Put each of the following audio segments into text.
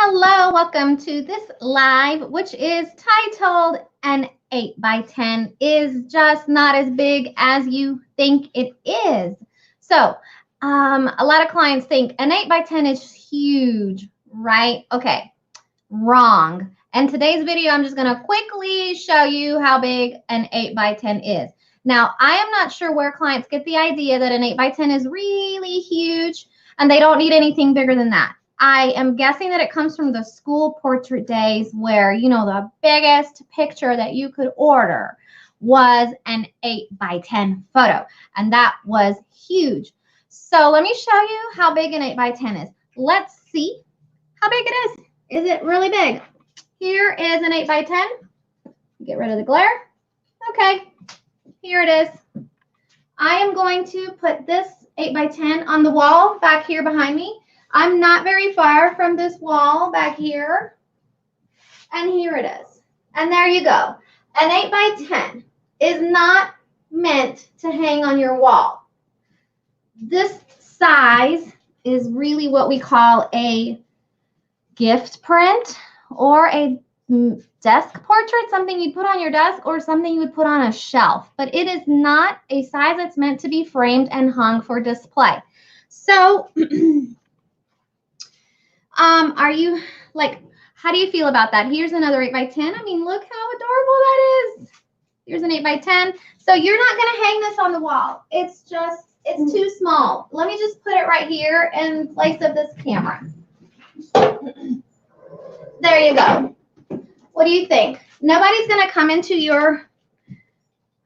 Hello, welcome to this live, which is titled An 8 by 10 is just not as big as you think it is. So a lot of clients think an 8 by 10 is huge, right? Okay, wrong. And today's video, I'm just going to quickly show you how big an 8 by 10 is. Now, I am not sure where clients get the idea that an 8 by 10 is really huge and they don't need anything bigger than that. I am guessing that it comes from the school portrait days where, you know, the biggest picture that you could order was an 8 by 10 photo. And that was huge. So let me show you how big an 8 by 10 is. Let's see how big it is. Is it really big? Here is an 8 by 10. Get rid of the glare. Okay, here it is. I am going to put this 8 by 10 on the wall back here behind me. I'm not very far from this wall back here. And here it is. And there you go. An 8 by 10 is not meant to hang on your wall. This size is really what we call a gift print or a desk portrait, something you put on your desk or something you would put on a shelf. But it is not a size that's meant to be framed and hung for display. So are you like, how do you feel about that? Here's another 8 by 10. I mean, look how adorable that is. Here's an 8 by 10. So you're not going to hang this on the wall. It's too small. Let me just put it right here in place of this camera. There you go. What do you think? Nobody's going to come into your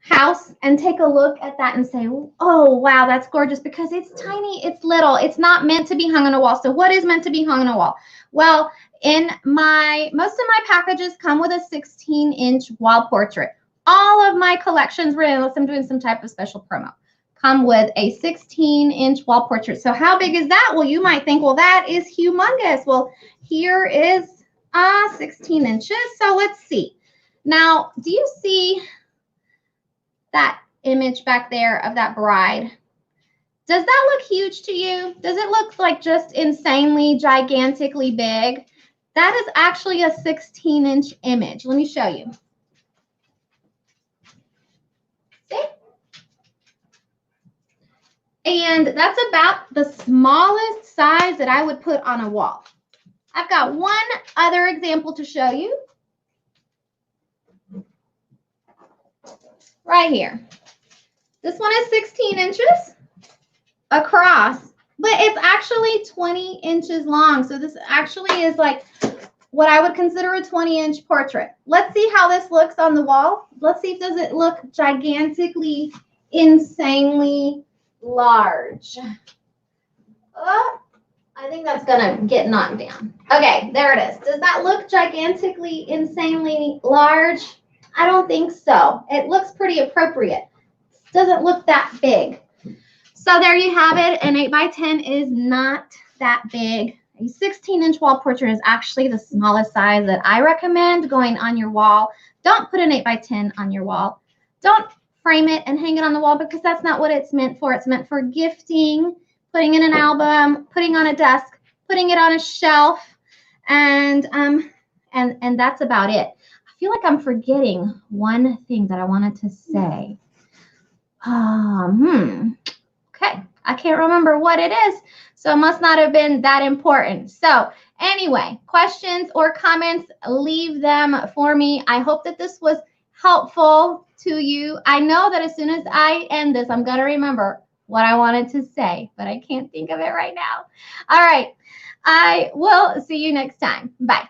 house and take a look at that and say, oh, wow, that's gorgeous, because it's tiny, it's little, it's not meant to be hung on a wall. So what is meant to be hung on a wall? Well, most of my packages come with a 16-inch wall portrait. All of my collections, unless I'm doing some type of special promo, come with a 16-inch wall portrait. So how big is that? Well, you might think, well, that is humongous. Well, here is 16 inches. So let's see. Now, do you see that image back there of that bride? Does that look huge to you? Does it look like just insanely, gigantically big? That is actually a 16-inch image. Let me show you. See? And that's about the smallest size that I would put on a wall. I've got one other example to show you. Right here. This one is 16 inches across, but it's actually 20 inches long. So this actually is like what I would consider a 20-inch portrait. Let's see how this looks on the wall. Let's see, does it look gigantically, insanely large? Oh, I think that's going to get knocked down. Okay, there it is. Does that look gigantically, insanely large? I don't think so. It looks pretty appropriate. Doesn't look that big. So there you have it. An 8 by 10 is not that big. A 16-inch wall portrait is actually the smallest size that I recommend going on your wall. Don't put an 8 by 10 on your wall. Don't frame it and hang it on the wall, because that's not what it's meant for. It's meant for gifting, putting in an album, putting on a desk, putting it on a shelf, and that's about it. I feel like I'm forgetting one thing that I wanted to say. Okay, I can't remember what it is, so it must not have been that important. So anyway, questions or comments, leave them for me. I hope that this was helpful to you. I know that as soon as I end this, I'm going to remember what I wanted to say, but I can't think of it right now. All right, I will see you next time. Bye.